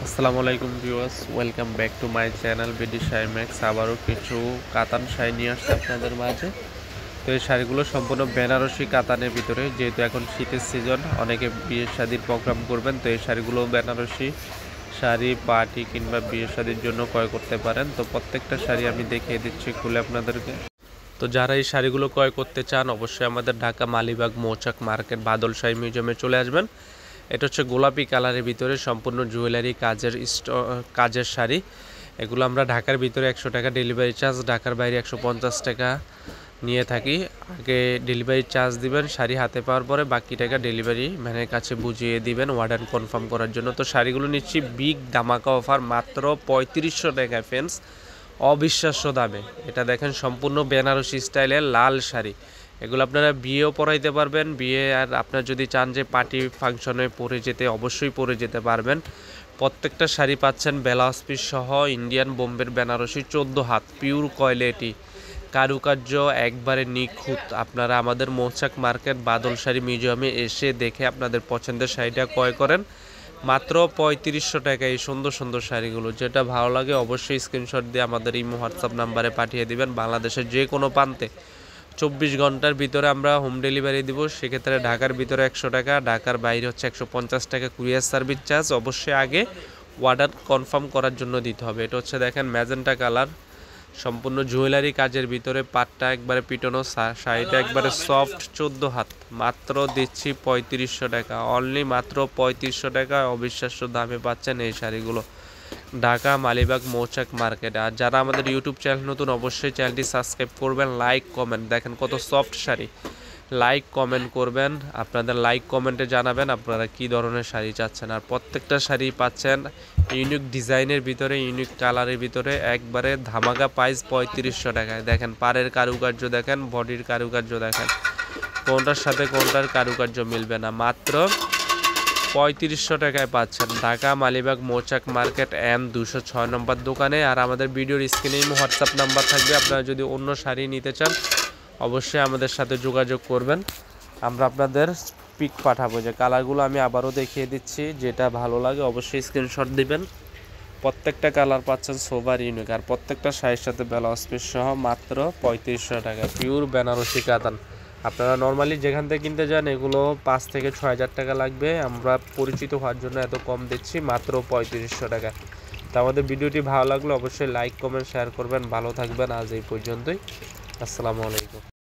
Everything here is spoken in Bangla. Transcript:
আসসালামু আলাইকুম viewers, welcome back to my channel BD sari max. আবারও কিছু কাতান শাড়ি নিয়ে আসছে আপনাদের মাঝে। তো এই শাড়িগুলো সম্পূর্ণ বেনারসি কাতানের ভিতরে, যেহেতু এখন শীতের সিজন, অনেকে বিয়ের শাদীর প্রোগ্রাম করবেন, তো এই শাড়িগুলো বেনারসি শাড়ি পার্টি কিংবা বিয়ের শাদীর জন্য ক্রয় করতে পারেন। তো প্রত্যেকটা শাড়ি আমি দেখিয়ে দিচ্ছি খুলে আপনাদেরকে। তো যারা এই শাড়িগুলো ক্রয় করতে চান অবশ্যই আমাদের ঢাকা মালিবাগ মৌচাক মার্কেট বাদল শাড়ি মিউজিয়ামে চলে আসবেন। এটা হচ্ছে গোলাপি কালারের ভিতরে সম্পূর্ণ জুয়েলারি কাজের শাড়ি। এগুলো আমরা ঢাকার ভিতরে 100 টাকা ডেলিভারি চার্জ, ঢাকার বাইরে 150 টাকা নিয়ে থাকি। আগে ডেলিভারি চার্জ দিবেন, শাড়ি হাতে পাওয়ার পরে বাকি টাকা ডেলিভারি ম্যানের কাছে বুঝিয়ে দিবেন অর্ডার কনফার্ম করার জন্য। তো শাড়িগুলো নিচ্ছি বিগ ধামাকা অফার মাত্র 3500 টাকায় ফ্রেন্ডস, অবিশ্বাস্য দামে। এটা দেখেন সম্পূর্ণ বেনারসি স্টাইলের লাল শাড়ি। এগুলো আপনারা বিয়েও পরাইতে পারবেন, বিয়ে আর আপনার যদি চান যে পার্টি ফাংশনে পরে যেতে অবশ্যই পরে যেতে পারবেন। প্রত্যেকটা শাড়ি পাচ্ছেন ব্লাউজ পিস সহ ইন্ডিয়ান বোম্বের বেনারসি 14 হাত পিওর কোয়ালিটি, কারুকার্য একবারে নিখুঁত। আপনারা আমাদের মৌচাক মার্কেট বাদল শাড়ি মিউজিয়ামে এসে দেখে আপনাদের পছন্দের শাড়িটা ক্রয় করেন মাত্র 3500 টাকা। এই সুন্দর সুন্দর শাড়িগুলো যেটা ভালো লাগে অবশ্যই স্ক্রিনশট দিয়ে আমাদের ইমো হোয়াটসঅ্যাপ নাম্বারে পাঠিয়ে দিবেন। বাংলাদেশের যে কোনো প্রান্তে 24 ঘন্টার ভিতরে আমরা হোম ডেলিভারি দিব। সেক্ষেত্রে ঢাকার ভিতরে 100 টাকা, ঢাকার বাইরে হচ্ছে 150 টাকা কুরিয়ার সার্ভিস চার্জ। অবশ্যই আগে অর্ডার কনফার্ম করার জন্য দিতে হবে। এটা হচ্ছে দেখেন ম্যাজেন্টা কালার, সম্পূর্ণ জুয়েলারি কাজের ভিতরে, পাটটা একবারে পিটনো, শাড়িটা একবারে সফট, 14 হাত। মাত্র দিচ্ছি 3500 টাকা, অনলি মাত্র 3500 টাকা। অবিশ্বাস্য দামে পাচ্ছেন এই শাড়িগুলো ঢাকা মালিবাগ মৌচাক মার্কেটে। আর যারা আমাদের ইউটিউব চ্যানেল নতুন অবশ্যই চ্যানেলটি সাবস্ক্রাইব করবেন, লাইক কমেন্ট। দেখেন কত সফট শাড়ি, লাইক কমেন্ট করবেন। আপনাদের লাইক কমেন্টে জানাবেন আপনারা কী ধরনের শাড়ি চাচ্ছেন। আর প্রত্যেকটা শাড়ি পাচ্ছেন ইউনিক ডিজাইনের ভিতরে, ইউনিক কালারের ভিতরে, একবারে ধামাকা প্রাইস 3500 টাকায়। দেখেন পাড়ের কারুকার্য দেখেন, বডির কারুকার্য দেখেন, কোনটার সাথে কোনটার কারুকার্য মিলবে না। মাত্র 3500 টাকায় পাচ্ছেন ঢাকা মালিবাগ মৌচাক মার্কেট M 206 নম্বর দোকানে। আর আমাদের ভিডিওর স্ক্রিনে হোয়াটসঅ্যাপ নাম্বার থাকবে, আপনারা যদি অন্য শাড়ি নিতে চান অবশ্যই আমাদের সাথে যোগাযোগ করবেন। আমরা আপনাদের পিক পাঠাবো। যে কালারগুলো আমি আবারও দেখিয়ে দিচ্ছি, যেটা ভালো লাগে অবশ্যই স্ক্রিনশট দিবেন। প্রত্যেকটা কালার পাচ্ছেন সোবার ইউনিক, আর প্রত্যেকটা শাড়ির সাথে ব্লাউজ পিস সহ মাত্র 3500 টাকা পিওর বেনারসি কাতান। আপনারা নর্মালি যেখান থেকে কিনতে যান এগুলো 5 থেকে 6000 টাকা লাগবে, আমরা পরিচিত হওয়ার জন্য এত কম দিচ্ছি মাত্র 3500 টাকা। তো আমাদের ভিডিওটি ভালো লাগলে অবশ্যই লাইক কমেন্ট শেয়ার করবেন। ভালো থাকবেন, আজ এই পর্যন্তই। আসসালামু আলাইকুম।